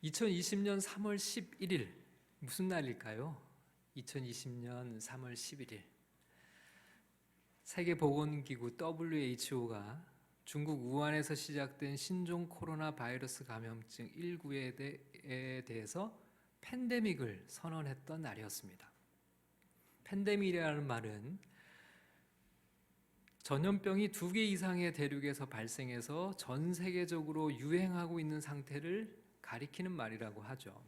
2020년 3월 11일 무슨 날일까요? 2020년 3월 11일 세계보건기구 WHO가 중국 우한에서 시작된 신종 코로나 바이러스 감염증 19에 대해서 팬데믹을 선언했던 날이었습니다. 팬데믹이라는 말은 전염병이 2개 이상의 대륙에서 발생해서 전 세계적으로 유행하고 있는 상태를 가리키는 말이라고 하죠.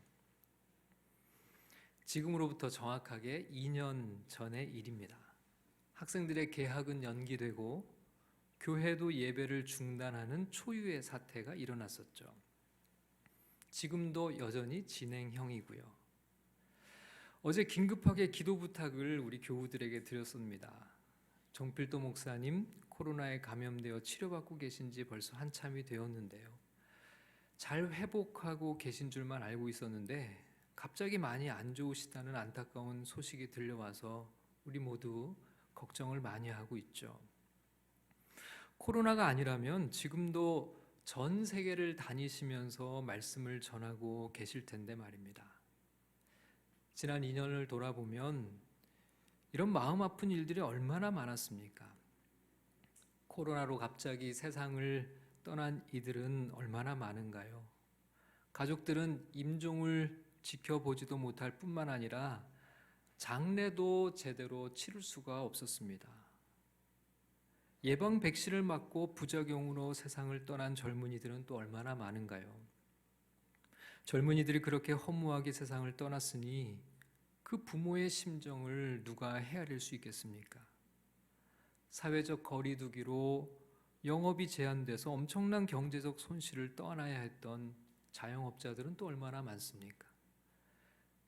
지금으로부터 정확하게 2년 전의 일입니다. 학생들의 개학은 연기되고 교회도 예배를 중단하는 초유의 사태가 일어났었죠. 지금도 여전히 진행형이고요. 어제 긴급하게 기도 부탁을 우리 교우들에게 드렸습니다. 정필도 목사님 코로나에 감염되어 치료받고 계신 지 벌써 한참이 되었는데요. 잘 회복하고 계신 줄만 알고 있었는데 갑자기 많이 안 좋으시다는 안타까운 소식이 들려와서 우리 모두 걱정을 많이 하고 있죠. 코로나가 아니라면 지금도 전 세계를 다니시면서 말씀을 전하고 계실 텐데 말입니다. 지난 2년을 돌아보면 이런 마음 아픈 일들이 얼마나 많았습니까? 코로나로 갑자기 세상을 떠난 이들은 얼마나 많은가요? 가족들은 임종을 지켜보지도 못할 뿐만 아니라 장례도 제대로 치를 수가 없었습니다. 예방 백신을 맞고 부작용으로 세상을 떠난 젊은이들은 또 얼마나 많은가요? 젊은이들이 그렇게 허무하게 세상을 떠났으니 그 부모의 심정을 누가 헤아릴 수 있겠습니까? 사회적 거리두기로 영업이 제한돼서 엄청난 경제적 손실을 떠안아야 했던 자영업자들은 또 얼마나 많습니까?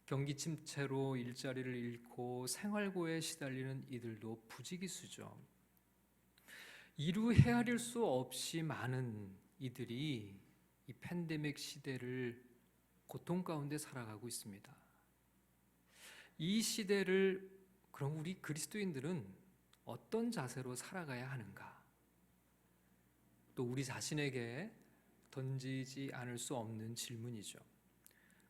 경기 침체로 일자리를 잃고 생활고에 시달리는 이들도 부지기수죠. 이루 헤아릴 수 없이 많은 이들이 이 팬데믹 시대를 고통 가운데 살아가고 있습니다. 이 시대를 그럼 우리 그리스도인들은 어떤 자세로 살아가야 하는가? 또 우리 자신에게 던지지 않을 수 없는 질문이죠.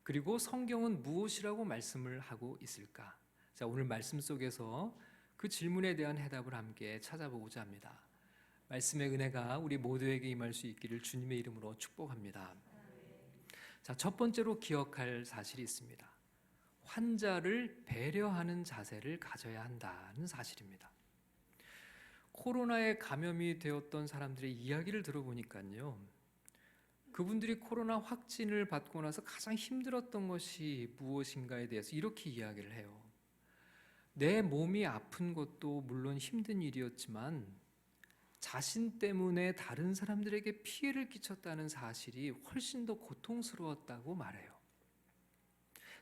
그리고 성경은 무엇이라고 말씀을 하고 있을까? 자, 오늘 말씀 속에서 그 질문에 대한 해답을 함께 찾아보고자 합니다. 말씀의 은혜가 우리 모두에게 임할 수 있기를 주님의 이름으로 축복합니다. 자, 첫 번째로 기억할 사실이 있습니다. 환자를 배려하는 자세를 가져야 한다는 사실입니다. 코로나에 감염이 되었던 사람들의 이야기를 들어보니까요, 그분들이 코로나 확진을 받고 나서 가장 힘들었던 것이 무엇인가에 대해서 이렇게 이야기를 해요. 내 몸이 아픈 것도 물론 힘든 일이었지만 자신 때문에 다른 사람들에게 피해를 끼쳤다는 사실이 훨씬 더 고통스러웠다고 말해요.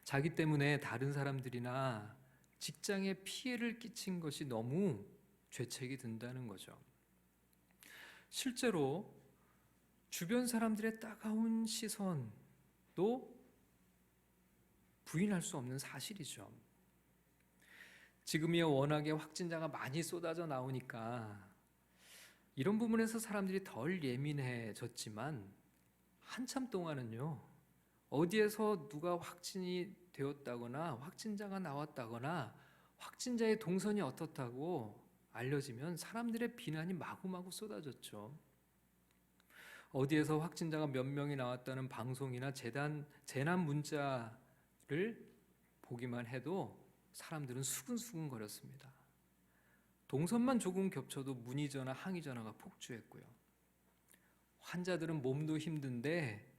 자기 때문에 다른 사람들이나 직장에 피해를 끼친 것이 너무 죄책이 든다는 거죠. 실제로 주변 사람들의 따가운 시선도 부인할 수 없는 사실이죠. 지금이야 워낙에 확진자가 많이 쏟아져 나오니까 이런 부분에서 사람들이 덜 예민해졌지만 한참 동안은요, 어디에서 누가 확진이 되었다거나 확진자가 나왔다거나 확진자의 동선이 어떻다고 알려지면 사람들의 비난이 마구마구 쏟아졌죠. 어디에서 확진자가 몇 명이 나왔다는 방송이나 재난 문자를 보기만 해도 사람들은 수근수근 거렸습니다. 동선만 조금 겹쳐도 문의 전화, 항의 전화가 폭주했고요. 환자들은 몸도 힘든데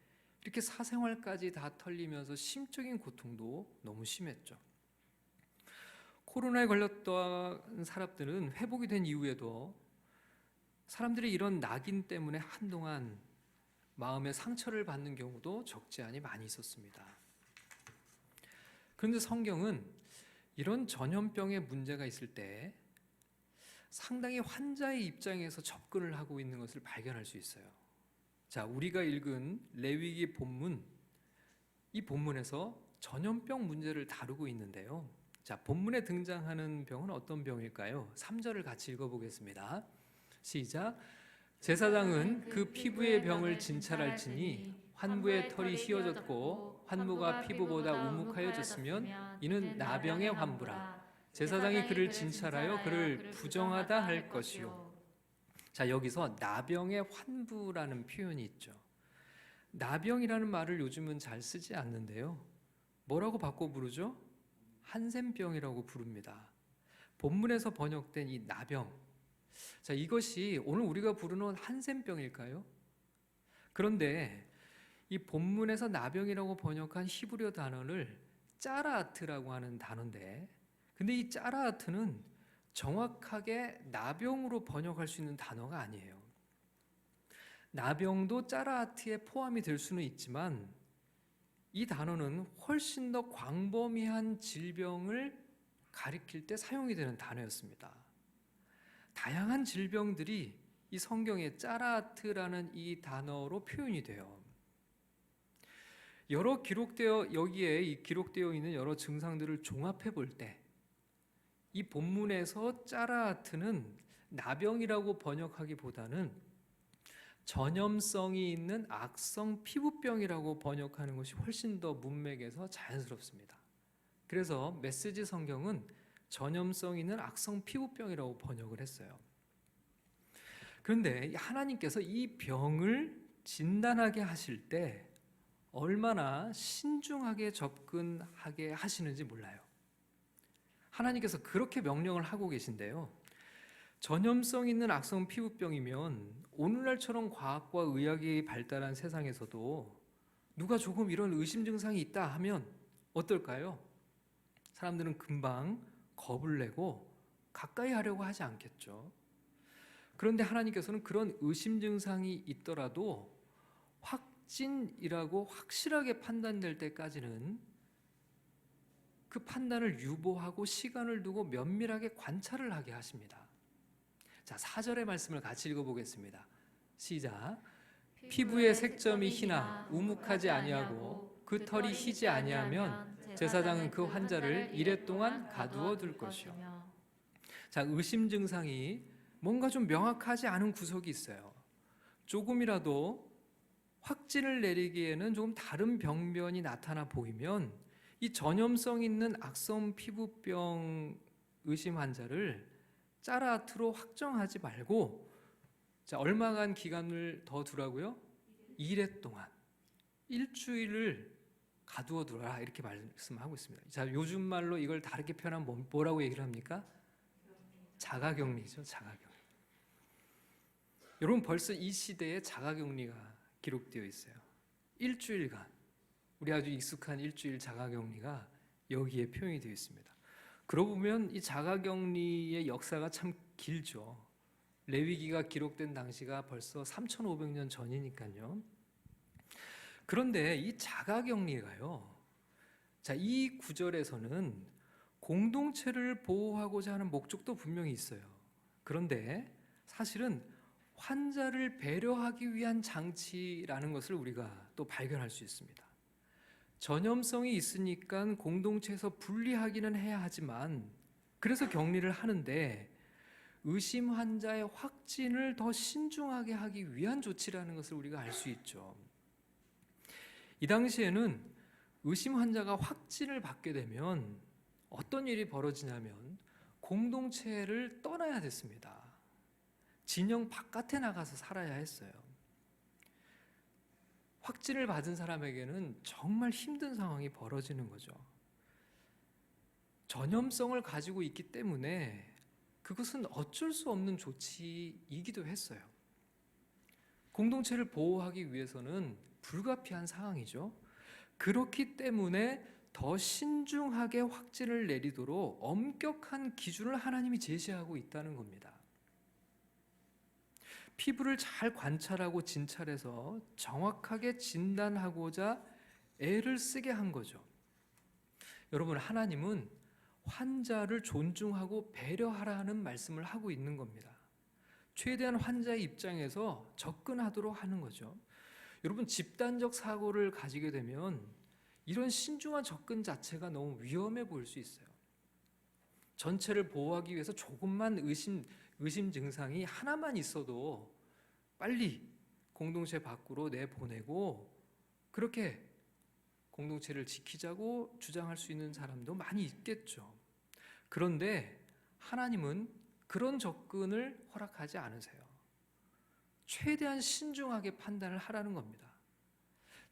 이렇게 사생활까지 다 털리면서 심적인 고통도 너무 심했죠. 코로나에 걸렸던 사람들은 회복이 된 이후에도 사람들이 이런 낙인 때문에 한동안 마음의 상처를 받는 경우도 적지 않이 많이 있었습니다. 그런데 성경은 이런 전염병의 문제가 있을 때 상당히 환자의 입장에서 접근을 하고 있는 것을 발견할 수 있어요. 자, 우리가 읽은 레위기 본문, 이 본문에서 전염병 문제를 다루고 있는데요. 자, 본문에 등장하는 병은 어떤 병일까요? 3절을 같이 읽어보겠습니다. 시작. 제사장은 그 피부의 병을 진찰할지니 환부의 털이 휘어졌고 환무가 피부보다 우묵하여졌으면 이는 나병의 환부라. 제사장이 그를 진찰하여 그를 부정하다 할 것이요. 자, 여기서 나병의 환부라는 표현이 있죠. 나병이라는 말을 요즘은 잘 쓰지 않는데요. 뭐라고 바꿔 부르죠? 한센병이라고 부릅니다. 본문에서 번역된 이 나병. 자, 이것이 오늘 우리가 부르는 한센병일까요? 그런데 이 본문에서 나병이라고 번역한 히브리어 단어를 짜라아트라고 하는 단어인데, 근데 이 짜라아트는 정확하게 나병으로 번역할 수 있는 단어가 아니에요. 나병도 짜라아트에 포함이 될 수는 있지만 이 단어는 훨씬 더 광범위한 질병을 가리킬 때 사용이 되는 단어였습니다. 다양한 질병들이 이 성경에 짜라아트라는 이 단어로 표현이 돼요. 여기에 기록되어 있는 여러 증상들을 종합해 볼 때 이 본문에서 짜라아트는 나병이라고 번역하기보다는 전염성이 있는 악성 피부병이라고 번역하는 것이 훨씬 더 문맥에서 자연스럽습니다. 그래서 메시지 성경은 전염성 있는 악성 피부병이라고 번역을 했어요. 그런데 하나님께서 이 병을 진단하게 하실 때 얼마나 신중하게 접근하게 하시는지 몰라요. 하나님께서 그렇게 명령을 하고 계신데요. 전염성 있는 악성 피부병이면 오늘날처럼 과학과 의학이 발달한 세상에서도 누가 조금 이런 의심 증상이 있다 하면 어떨까요? 사람들은 금방 겁을 내고 가까이 하려고 하지 않겠죠. 그런데 하나님께서는 그런 의심 증상이 있더라도 확진이라고 확실하게 판단될 때까지는 그 판단을 유보하고 시간을 두고 면밀하게 관찰을 하게 하십니다. 자, 4절의 말씀을 같이 읽어보겠습니다. 시작. 피부의 색점이 희나 우묵하지 아니하고 그 털이 희지 아니하면 제사장은 그 환자를 이레 동안 가두어 둘 것이요. 자, 의심 증상이 뭔가 좀 명확하지 않은 구석이 있어요. 조금이라도 확진을 내리기에는 조금 다른 병변이 나타나 보이면 이 전염성 있는 악성 피부병 의심 환자를 짜라아트로 확정하지 말고, 자, 얼마간 기간을 더 두라고요? 2일 동안, 일주일을 가두어 두라, 이렇게 말씀하고 있습니다. 자, 요즘 말로 이걸 다르게 표현하면 뭐라고 얘기를 합니까? 자가격리죠, 자가격리. 여러분, 벌써 이 시대에 자가격리가 기록되어 있어요. 일주일간, 우리 아주 익숙한 일주일 자가격리가 여기에 표현이 되어 있습니다. 그러고 보면 이 자가격리의 역사가 참 길죠. 레위기가 기록된 당시가 벌써 3,500년 전이니까요. 그런데 이 자가격리가요, 자, 이 구절에서는 공동체를 보호하고자 하는 목적도 분명히 있어요. 그런데 사실은 환자를 배려하기 위한 장치라는 것을 우리가 또 발견할 수 있습니다. 전염성이 있으니까 공동체에서 분리하기는 해야 하지만, 그래서 격리를 하는데 의심 환자의 확진을 더 신중하게 하기 위한 조치라는 것을 우리가 알 수 있죠. 이 당시에는 의심 환자가 확진을 받게 되면 어떤 일이 벌어지냐면 공동체를 떠나야 됐습니다. 진영 바깥에 나가서 살아야 했어요. 확진을 받은 사람에게는 정말 힘든 상황이 벌어지는 거죠. 전염성을 가지고 있기 때문에 그것은 어쩔 수 없는 조치이기도 했어요. 공동체를 보호하기 위해서는 불가피한 상황이죠. 그렇기 때문에 더 신중하게 확진을 내리도록 엄격한 기준을 하나님이 제시하고 있다는 겁니다. 피부를 잘 관찰하고 진찰해서 정확하게 진단하고자 애를 쓰게 한 거죠. 여러분, 하나님은 환자를 존중하고 배려하라는 말씀을 하고 있는 겁니다. 최대한 환자의 입장에서 접근하도록 하는 거죠. 여러분, 집단적 사고를 가지게 되면 이런 신중한 접근 자체가 너무 위험해 보일 수 있어요. 전체를 보호하기 위해서 조금만 의심 증상이 하나만 있어도 빨리 공동체 밖으로 내보내고 그렇게 공동체를 지키자고 주장할 수 있는 사람도 많이 있겠죠. 그런데 하나님은 그런 접근을 허락하지 않으세요. 최대한 신중하게 판단을 하라는 겁니다.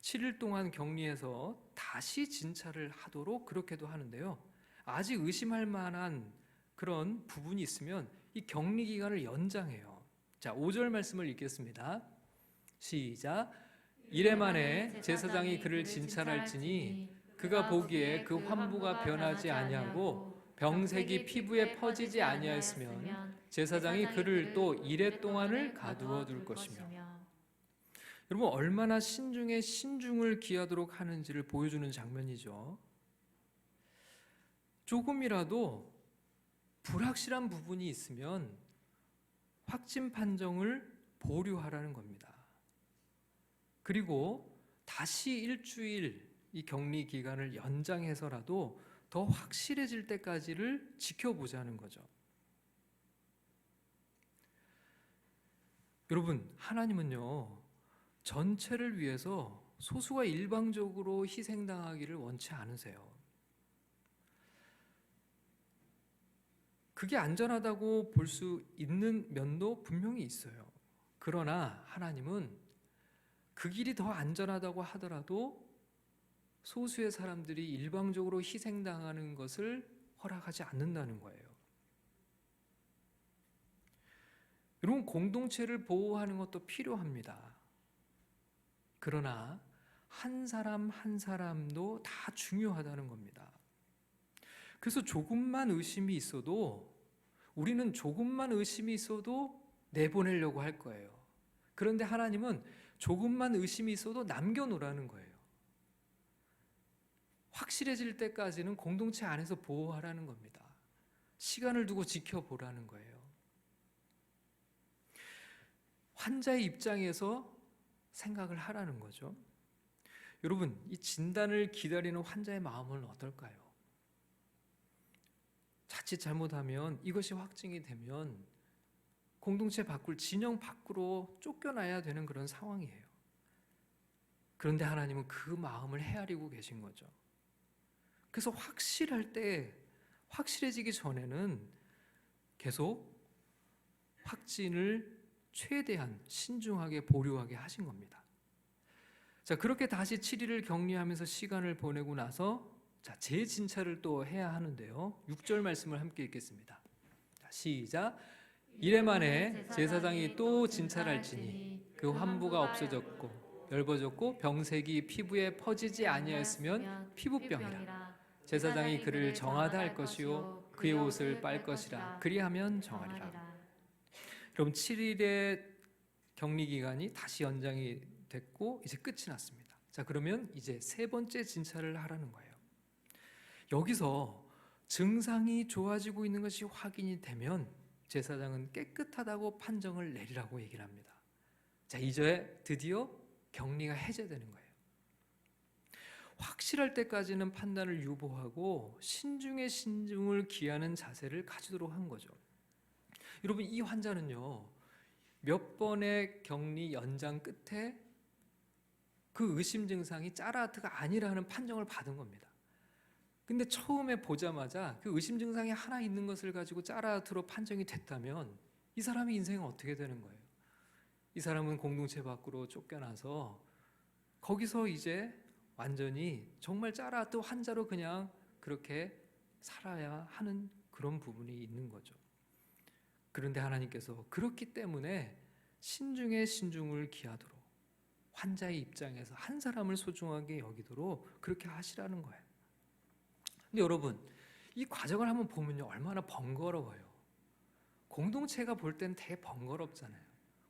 7일 동안 격리해서 다시 진찰을 하도록 그렇게도 하는데요. 아직 의심할 만한 그런 부분이 있으면 이 격리 기간을 연장해요. 자, 5절 말씀을 읽겠습니다. 시작. 이래 만에 제사장이 그를 진찰할지니 그가 보기에 그 환부가 변하지 아니하고 병색이 피부에 퍼지지 아니하였으면 제사장이 그를 또 이래 동안을 가두어 둘 것이며. 여러분, 얼마나 신중에 신중을 기하도록 하는지를 보여주는 장면이죠. 조금이라도 불확실한 부분이 있으면 확진 판정을 보류하라는 겁니다. 그리고 다시 일주일 이 격리 기간을 연장해서라도 더 확실해질 때까지를 지켜보자는 거죠. 여러분, 하나님은요, 전체를 위해서 소수가 일방적으로 희생당하기를 원치 않으세요. 그게 안전하다고 볼 수 있는 면도 분명히 있어요. 그러나 하나님은 그 길이 더 안전하다고 하더라도 소수의 사람들이 일방적으로 희생당하는 것을 허락하지 않는다는 거예요. 여러분, 공동체를 보호하는 것도 필요합니다. 그러나 한 사람 한 사람도 다 중요하다는 겁니다. 그래서 조금만 의심이 있어도 우리는 조금만 의심이 있어도 내보내려고 할 거예요. 그런데 하나님은 조금만 의심이 있어도 남겨놓으라는 거예요. 확실해질 때까지는 공동체 안에서 보호하라는 겁니다. 시간을 두고 지켜보라는 거예요. 환자의 입장에서 생각을 하라는 거죠. 여러분, 이 진단을 기다리는 환자의 마음은 어떨까요? 자칫 잘못하면 이것이 확증이 되면 공동체 밖을 진영 밖으로 쫓겨나야 되는 그런 상황이에요. 그런데 하나님은 그 마음을 헤아리고 계신 거죠. 그래서 확실할 때, 확실해지기 전에는 계속 확진을 최대한 신중하게 보류하게 하신 겁니다. 자, 그렇게 다시 7일을 격리하면서 시간을 보내고 나서 자, 재진찰을 또 해야 하는데요. 6절 말씀을 함께 읽겠습니다. 자, 시작. 이래 만에 제사장이 또 진찰할지니 그 환부가 없어졌고 넓어졌고 병색이 피부에 퍼지지 아니하였으면 피부병이라. 제사장이 그를 정하다 할 것이요 그의 옷을 빨 것이라. 그리하면 정하리라. 여러분, 7일의 격리 기간이 다시 연장이 됐고 이제 끝이 났습니다. 자, 그러면 이제 세 번째 진찰을 하라는 거예요. 여기서 증상이 좋아지고 있는 것이 확인이 되면 제사장은 깨끗하다고 판정을 내리라고 얘기를 합니다. 자, 이제 드디어 격리가 해제되는 거예요. 확실할 때까지는 판단을 유보하고 신중에 신중을 기하는 자세를 가지도록 한 거죠. 여러분, 이 환자는요, 몇 번의 격리 연장 끝에 그 의심 증상이 짜라트가 아니라는 판정을 받은 겁니다. 근데 처음에 보자마자 그 의심 증상이 하나 있는 것을 가지고 짜라트로 판정이 됐다면 이 사람의 인생은 어떻게 되는 거예요? 이 사람은 공동체 밖으로 쫓겨나서 거기서 이제 완전히 정말 짜라트 환자로 그냥 그렇게 살아야 하는 그런 부분이 있는 거죠. 그런데 하나님께서 그렇기 때문에 신중에 신중을 기하도록 환자의 입장에서 한 사람을 소중하게 여기도록 그렇게 하시라는 거예요. 근데 여러분, 이 과정을 한번 보면요, 얼마나 번거로워요. 공동체가 볼 땐 되게 번거롭잖아요.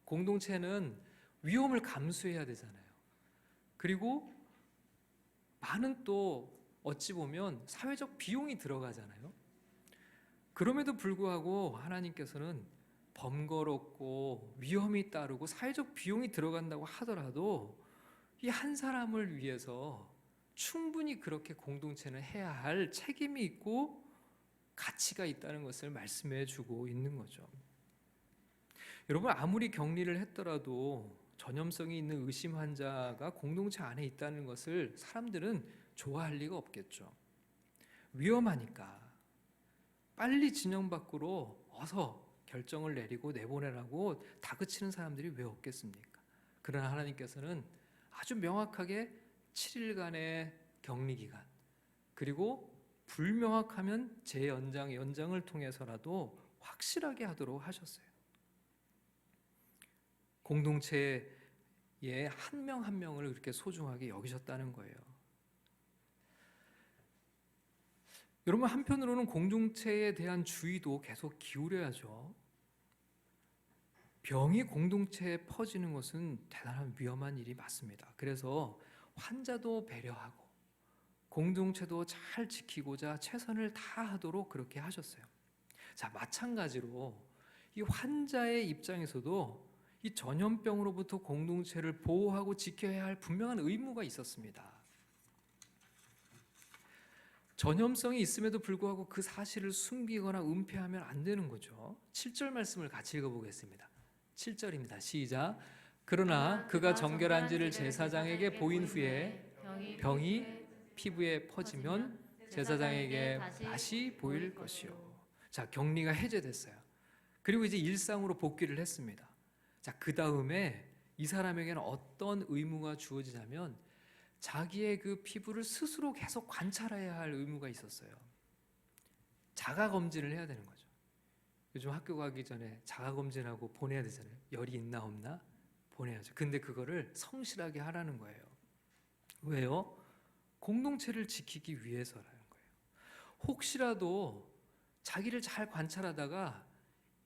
공동체는 위험을 감수해야 되잖아요. 그리고 많은 또 어찌 보면 사회적 비용이 들어가잖아요. 그럼에도 불구하고 하나님께서는 번거롭고 위험이 따르고 사회적 비용이 들어간다고 하더라도 이 한 사람을 위해서 충분히 그렇게 공동체는 해야 할 책임이 있고 가치가 있다는 것을 말씀해 주고 있는 거죠. 여러분, 아무리 격리를 했더라도 전염성이 있는 의심 환자가 공동체 안에 있다는 것을 사람들은 좋아할 리가 없겠죠. 위험하니까 빨리 진영 밖으로 어서 결정을 내리고 내보내라고 다그치는 사람들이 왜 없겠습니까? 그러나 하나님께서는 아주 명확하게 7일간의 격리 기간, 그리고 불명확하면 연장을 통해서라도 확실하게 하도록 하셨어요. 공동체의 한 명 한 명을 그렇게 소중하게 여기셨다는 거예요. 여러분, 한편으로는 공동체에 대한 주의도 계속 기울여야죠. 병이 공동체에 퍼지는 것은 대단한 위험한 일이 맞습니다. 그래서 환자도 배려하고 공동체도 잘 지키고자 최선을 다하도록 그렇게 하셨어요. 자, 마찬가지로 이 환자의 입장에서도 이 전염병으로부터 공동체를 보호하고 지켜야 할 분명한 의무가 있었습니다. 전염성이 있음에도 불구하고 그 사실을 숨기거나 은폐하면 안 되는 거죠. 7절 말씀을 같이 읽어보겠습니다. 7절입니다. 시작. 그러나 그가 정결한지를 제사장에게 보인 후에 병이 피부에 퍼지면 제사장에게 다시 보일 것이요. 자, 격리가 해제됐어요. 그리고 이제 일상으로 복귀를 했습니다. 자, 그 다음에 이 사람에게는 어떤 의무가 주어지냐면 자기의 그 피부를 스스로 계속 관찰해야 할 의무가 있었어요. 자가 검진을 해야 되는 거죠. 요즘 학교 가기 전에 자가 검진하고 보내야 되잖아요. 열이 있나 없나 보내야죠. 근데 그거를 성실하게 하라는 거예요. 왜요? 공동체를 지키기 위해서라는 거예요. 혹시라도 자기를 잘 관찰하다가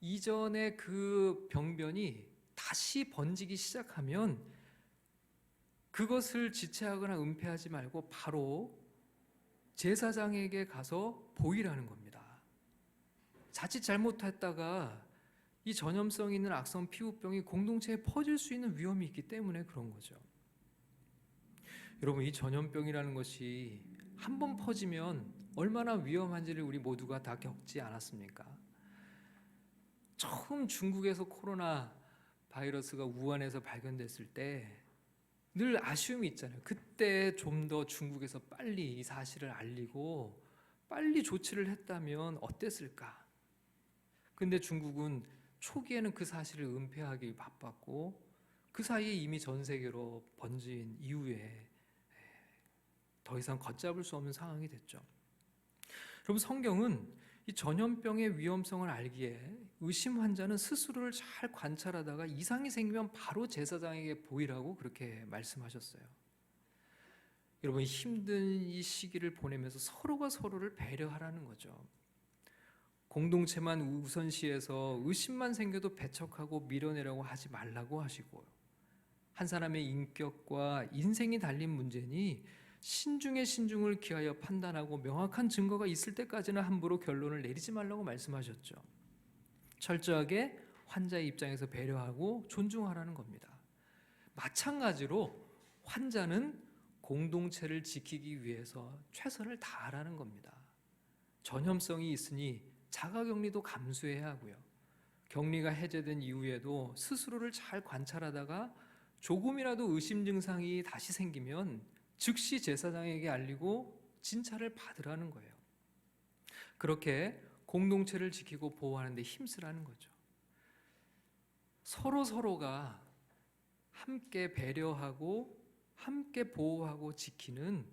이전의 그 병변이 다시 번지기 시작하면 그것을 지체하거나 은폐하지 말고 바로 제사장에게 가서 보이라는 겁니다. 자칫 잘못했다가 이 전염성 있는 악성 피부병이 공동체에 퍼질 수 있는 위험이 있기 때문에 그런 거죠. 여러분, 이 전염병이라는 것이 한번 퍼지면 얼마나 위험한지를 우리 모두가 다 겪지 않았습니까? 처음 중국에서 코로나 바이러스가 우한에서 발견됐을 때 늘 아쉬움이 있잖아요. 그때 좀 더 중국에서 빨리 이 사실을 알리고 빨리 조치를 했다면 어땠을까? 근데 중국은 초기에는 그 사실을 은폐하기 바빴고 그 사이에 이미 전 세계로 번진 이후에 더 이상 걷잡을 수 없는 상황이 됐죠. 여러분, 성경은 이 전염병의 위험성을 알기에 의심 환자는 스스로를 잘 관찰하다가 이상이 생기면 바로 제사장에게 보이라고 그렇게 말씀하셨어요. 여러분, 힘든 이 시기를 보내면서 서로가 서로를 배려하라는 거죠. 공동체만 우선시해서 의심만 생겨도 배척하고 밀어내려고 하지 말라고 하시고요. 한 사람의 인격과 인생이 달린 문제니 신중에 신중을 기하여 판단하고 명확한 증거가 있을 때까지는 함부로 결론을 내리지 말라고 말씀하셨죠. 철저하게 환자의 입장에서 배려하고 존중하라는 겁니다. 마찬가지로 환자는 공동체를 지키기 위해서 최선을 다하라는 겁니다. 전염성이 있으니 자가격리도 감수해야 하고요. 격리가 해제된 이후에도 스스로를 잘 관찰하다가 조금이라도 의심 증상이 다시 생기면 즉시 제사장에게 알리고 진찰을 받으라는 거예요. 그렇게 공동체를 지키고 보호하는 데 힘쓰라는 거죠. 서로가 함께 배려하고 함께 보호하고 지키는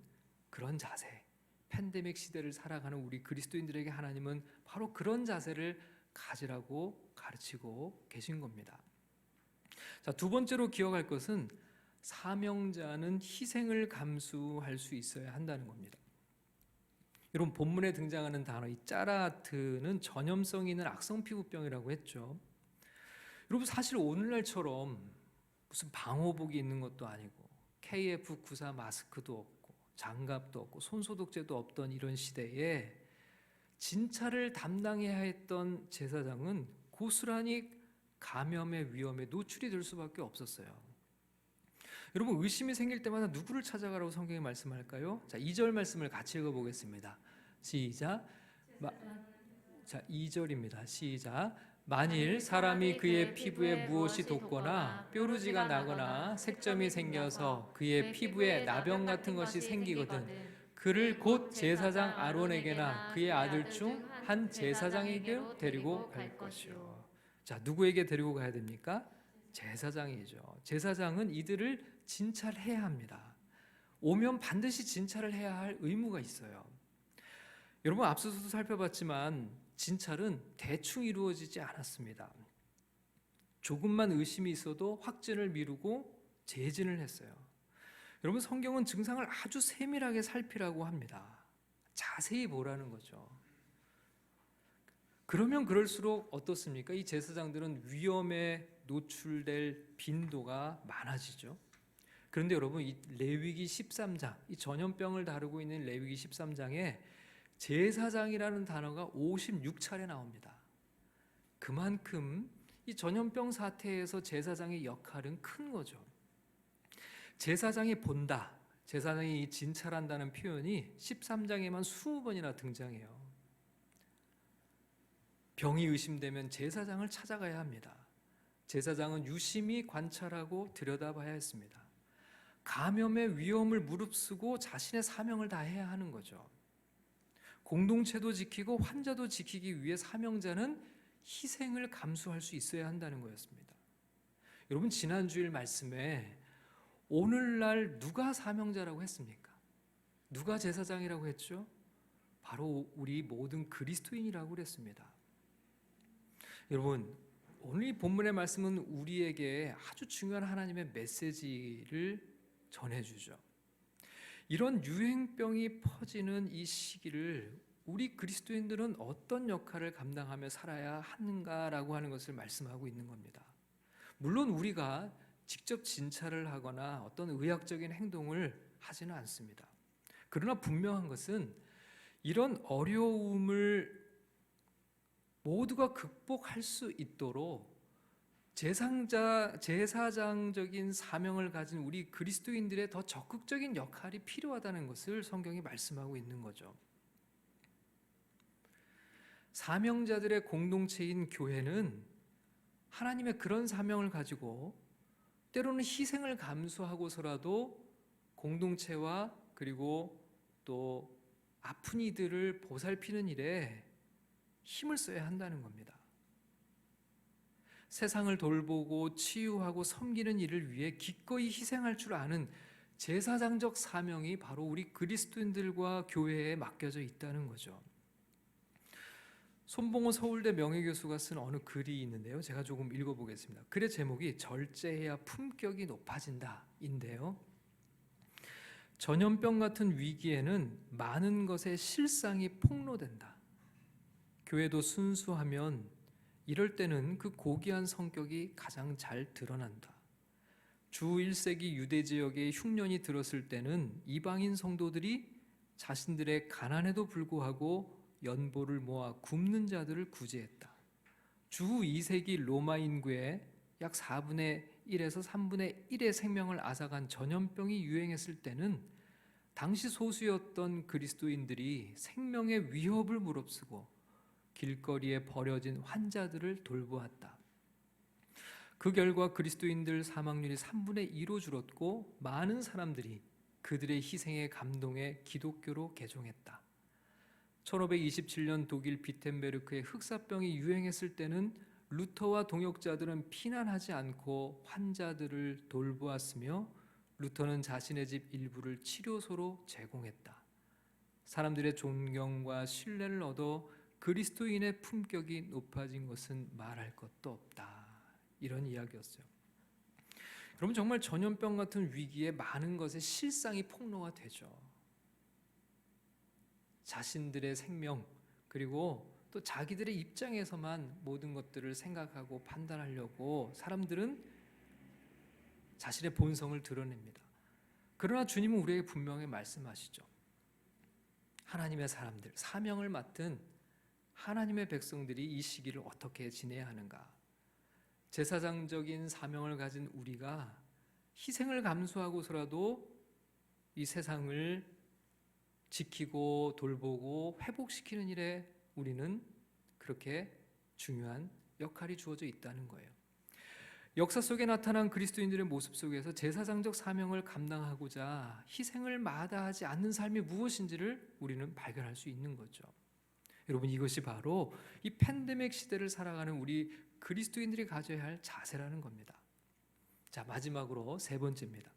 그런 자세, 팬데믹 시대를 살아가는 우리 그리스도인들에게 하나님은 바로 그런 자세를 가지라고 가르치고 계신 겁니다. 자, 두 번째로 기억할 것은 사명자는 희생을 감수할 수 있어야 한다는 겁니다. 여러분, 본문에 등장하는 단어 이 짜라트는 전염성 있는 악성 피부병이라고 했죠. 여러분, 사실 오늘날처럼 무슨 방호복이 있는 것도 아니고 KF94 마스크도 없고 장갑도 없고 손소독제도 없던 이런 시대에 진찰을 담당해야 했던 제사장은 고스란히 감염의 위험에 노출이 될 수밖에 없었어요. 여러분, 의심이 생길 때마다 누구를 찾아가라고 성경이 말씀할까요? 자, 2절 말씀을 같이 읽어보겠습니다. 시작. 자, 2절입니다. 시작. 만일 사람이 그의 피부에 무엇이 돋거나 뾰루지가 나거나 색점이 생겨서 그의 피부에 나병 같은 것이 생기거든 그를 곧 제사장 아론에게나 그의 아들 중 한 제사장에게 데리고 갈 것이요. 자, 누구에게 데리고 가야 됩니까? 제사장이죠. 제사장은 이들을 진찰해야 합니다. 오면 반드시 진찰을 해야 할 의무가 있어요. 여러분, 앞서서도 살펴봤지만 진찰은 대충 이루어지지 않았습니다. 조금만 의심이 있어도 확진을 미루고 재진을 했어요. 여러분, 성경은 증상을 아주 세밀하게 살피라고 합니다. 자세히 보라는 거죠. 그러면 그럴수록 어떻습니까? 이 제사장들은 위험에 노출될 빈도가 많아지죠. 그런데 여러분, 이 레위기 13장, 이 전염병을 다루고 있는 레위기 13장에 제사장이라는 단어가 56차례 나옵니다. 그만큼 이 전염병 사태에서 제사장의 역할은 큰 거죠. 제사장이 본다, 제사장이 진찰한다는 표현이 13장에만 20번이나 등장해요. 병이 의심되면 제사장을 찾아가야 합니다. 제사장은 유심히 관찰하고 들여다봐야 했습니다. 감염의 위험을 무릅쓰고 자신의 사명을 다해야 하는 거죠. 공동체도 지키고 환자도 지키기 위해 사명자는 희생을 감수할 수 있어야 한다는 거였습니다. 여러분, 지난 주일 말씀에 오늘날 누가 사명자라고 했습니까? 누가 제사장이라고 했죠? 바로 우리 모든 그리스도인이라고 그랬습니다. 여러분, 오늘 이 본문의 말씀은 우리에게 아주 중요한 하나님의 메시지를 전해주죠. 이런 유행병이 퍼지는 이 시기를 우리 그리스도인들은 어떤 역할을 감당하며 살아야 하는가라고 하는 것을 말씀하고 있는 겁니다. 물론 우리가 직접 진찰을 하거나 어떤 의학적인 행동을 하지는 않습니다. 그러나 분명한 것은 이런 어려움을 모두가 극복할 수 있도록 제사장적인 사명을 가진 우리 그리스도인들의 더 적극적인 역할이 필요하다는 것을 성경이 말씀하고 있는 거죠. 사명자들의 공동체인 교회는 하나님의 그런 사명을 가지고 때로는 희생을 감수하고서라도 공동체와 그리고 또 아픈 이들을 보살피는 일에 힘을 써야 한다는 겁니다. 세상을 돌보고 치유하고 섬기는 일을 위해 기꺼이 희생할 줄 아는 제사장적 사명이 바로 우리 그리스도인들과 교회에 맡겨져 있다는 거죠. 손봉호 서울대 명예교수가 쓴 어느 글이 있는데요. 제가 조금 읽어보겠습니다. 글의 제목이 절제해야 품격이 높아진다 인데요. 전염병 같은 위기에는 많은 것의 실상이 폭로된다. 교회도 순수하면 이럴 때는 그 고귀한 성격이 가장 잘 드러난다. 주 1세기 유대 지역에 흉년이 들었을 때는 이방인 성도들이 자신들의 가난에도 불구하고 연보를 모아 굶는 자들을 구제했다. 주 2세기 로마 인구의 약 4분의 1에서 3분의 1의 생명을 앗아간 전염병이 유행했을 때는 당시 소수였던 그리스도인들이 생명의 위협을 무릅쓰고 길거리에 버려진 환자들을 돌보았다. 그 결과 그리스도인들 사망률이 3분의 2로 줄었고 많은 사람들이 그들의 희생에 감동해 기독교로 개종했다. 1527년 독일 비텐베르크의 흑사병이 유행했을 때는 루터와 동역자들은 피난하지 않고 환자들을 돌보았으며 루터는 자신의 집 일부를 치료소로 제공했다. 사람들의 존경과 신뢰를 얻어 그리스도인의 품격이 높아진 것은 말할 것도 없다. 이런 이야기였어요. 여러분, 정말 전염병 같은 위기에 많은 것의 실상이 폭로가 되죠. 자신들의 생명 그리고 또 자기들의 입장에서만 모든 것들을 생각하고 판단하려고 사람들은 자신의 본성을 드러냅니다. 그러나 주님은 우리에게 분명히 말씀하시죠. 하나님의 사람들, 사명을 맡은 하나님의 백성들이 이 시기를 어떻게 지내야 하는가? 제사장적인 사명을 가진 우리가 희생을 감수하고서라도 이 세상을 지키고 돌보고 회복시키는 일에 우리는 그렇게 중요한 역할이 주어져 있다는 거예요. 역사 속에 나타난 그리스도인들의 모습 속에서 제사장적 사명을 감당하고자 희생을 마다하지 않는 삶이 무엇인지를 우리는 발견할 수 있는 거죠. 여러분, 이것이 바로 이 팬데믹 시대를 살아가는 우리 그리스도인들이 가져야 할 자세라는 겁니다. 자, 마지막으로 세 번째입니다.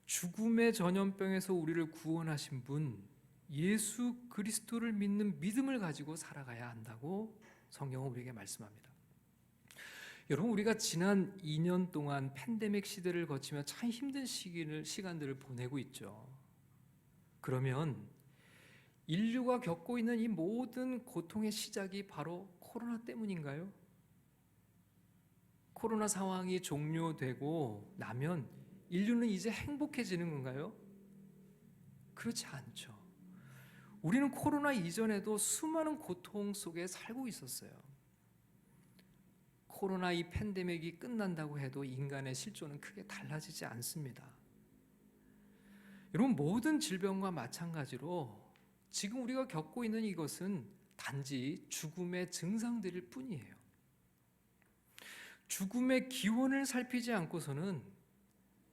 죽음의 전염병에서 우리를 구원하신 분 예수 그리스도를 믿는 믿음을 가지고 살아가야 한다고 성경은 우리에게 말씀합니다. 여러분, 우리가 지난 2년 동안 팬데믹 시대를 거치며 참 힘든 시간들을 보내고 있죠. 그러면 인류가 겪고 있는 이 모든 고통의 시작이 바로 코로나 때문인가요? 코로나 상황이 종료되고 나면 인류는 이제 행복해지는 건가요? 그렇지 않죠. 우리는 코로나 이전에도 수많은 고통 속에 살고 있었어요. 코로나 이 팬데믹이 끝난다고 해도 인간의 실존은 크게 달라지지 않습니다. 여러분, 모든 질병과 마찬가지로 지금 우리가 겪고 있는 이것은 단지 죽음의 증상들일 뿐이에요. 죽음의 기원을 살피지 않고서는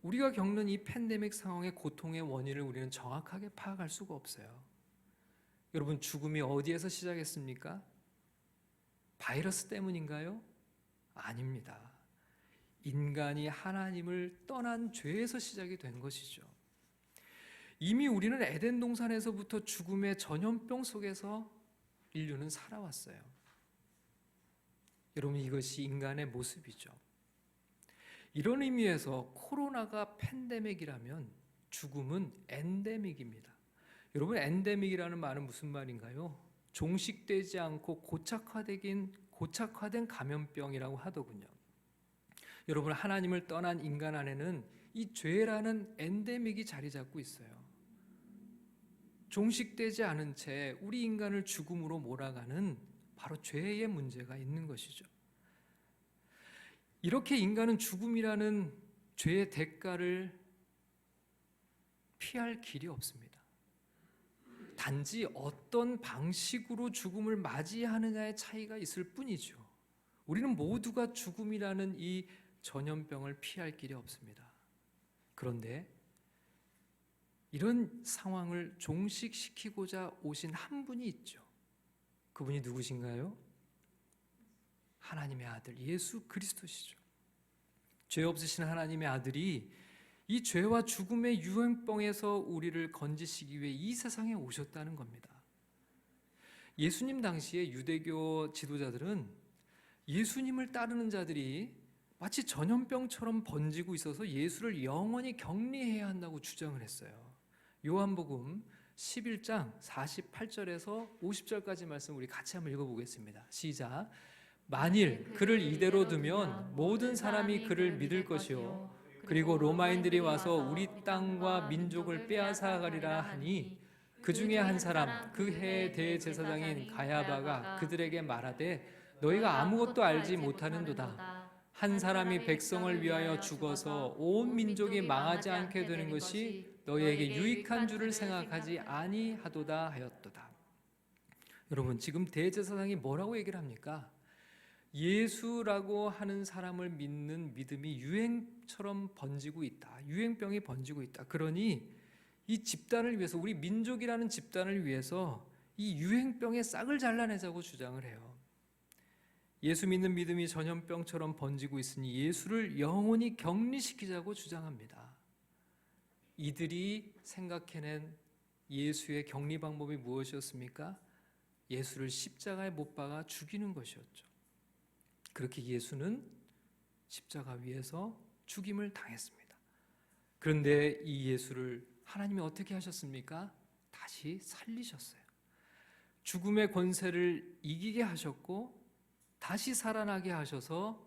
우리가 겪는 이 팬데믹 상황의 고통의 원인을 우리는 정확하게 파악할 수가 없어요. 여러분, 죽음이 어디에서 시작했습니까? 바이러스 때문인가요? 아닙니다. 인간이 하나님을 떠난 죄에서 시작이 된 것이죠. 이미 우리는 에덴 동산에서부터 죽음의 전염병 속에서 인류는 살아왔어요. 여러분, 이것이 인간의 모습이죠. 이런 의미에서 코로나가 팬데믹이라면 죽음은 엔데믹입니다. 여러분, 엔데믹이라는 말은 무슨 말인가요? 종식되지 않고 고착화된 감염병이라고 하더군요. 여러분, 하나님을 떠난 인간 안에는 이 죄라는 엔데믹이 자리 잡고 있어요. 종식되지 않은 채 우리 인간을 죽음으로 몰아가는 바로 죄의 문제가 있는 것이죠. 이렇게 인간은 죽음이라는 죄의 대가를 피할 길이 없습니다. 단지 어떤 방식으로 죽음을 맞이하느냐의 차이가 있을 뿐이죠. 우리는 모두가 죽음이라는 이 전염병을 피할 길이 없습니다. 그런데 이런 상황을 종식시키고자 오신 한 분이 있죠. 그분이 누구신가요? 하나님의 아들 예수 그리스도시죠. 죄 없으신 하나님의 아들이 이 죄와 죽음의 유행병에서 우리를 건지시기 위해 이 세상에 오셨다는 겁니다. 예수님 당시에 유대교 지도자들은 예수님을 따르는 자들이 마치 전염병처럼 번지고 있어서 예수를 영원히 격리해야 한다고 주장을 했어요. 요한복음 11장 48절에서 50절까지 말씀 우리 같이 한번 읽어보겠습니다. 시작. 만일 그를 이대로 두면 모든 사람이 그를 믿을 것이요 그리고 로마인들이 와서 우리 땅과 민족을 빼앗아가리라 하니 그 중에 한 사람 그 해의 대제사장인 가야바가 그들에게 말하되 너희가 아무것도 알지 못하는도다. 한 사람이 백성을 위하여 죽어서 온 민족이 망하지 않게 되는 것이 너희에게 유익한 줄을 생각하지 아니하도다 하였도다. 여러분, 지금 대제사장이 뭐라고 얘기를 합니까? 예수라고 하는 사람을 믿는 믿음이 유행처럼 번지고 있다. 유행병이 번지고 있다. 그러니 이 집단을 위해서, 우리 민족이라는 집단을 위해서 이 유행병의 싹을 잘라내자고 주장을 해요. 예수 믿는 믿음이 전염병처럼 번지고 있으니 예수를 영원히 격리시키자고 주장합니다. 이들이 생각해낸 예수의 격리 방법이 무엇이었습니까? 예수를 십자가에 못 박아 죽이는 것이었죠. 그렇게 예수는 십자가 위에서 죽임을 당했습니다. 그런데 이 예수를 하나님이 어떻게 하셨습니까? 다시 살리셨어요. 죽음의 권세를 이기게 하셨고 다시 살아나게 하셔서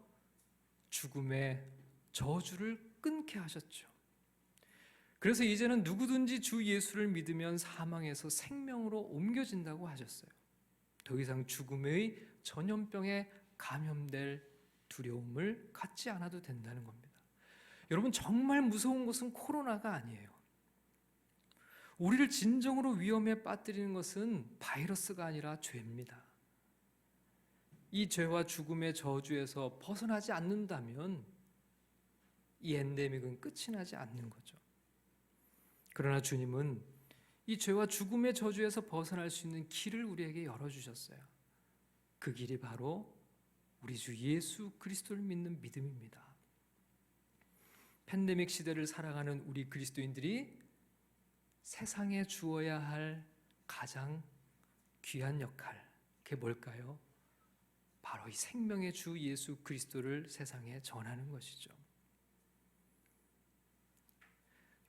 죽음의 저주를 끊게 하셨죠. 그래서 이제는 누구든지 주 예수를 믿으면 사망에서 생명으로 옮겨진다고 하셨어요. 더 이상 죽음의 전염병에 감염될 두려움을 갖지 않아도 된다는 겁니다. 여러분, 정말 무서운 것은 코로나가 아니에요. 우리를 진정으로 위험에 빠뜨리는 것은 바이러스가 아니라 죄입니다. 이 죄와 죽음의 저주에서 벗어나지 않는다면 이 엔데믹은 끝이 나지 않는 거죠. 그러나 주님은 이 죄와 죽음의 저주에서 벗어날 수 있는 길을 우리에게 열어주셨어요. 그 길이 바로 우리 주 예수 그리스도를 믿는 믿음입니다. 팬데믹 시대를 살아가는 우리 그리스도인들이 세상에 주어야 할 가장 귀한 역할, 그게 뭘까요? 바로 이 생명의 주 예수 그리스도를 세상에 전하는 것이죠.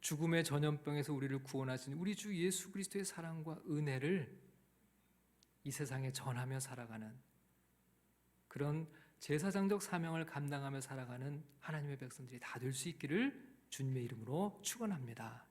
죽음의 전염병에서 우리를 구원하신 우리 주 예수 그리스도의 사랑과 은혜를 이 세상에 전하며 살아가는 그런 제사장적 사명을 감당하며 살아가는 하나님의 백성들이 다 될 수 있기를 주님의 이름으로 축원합니다.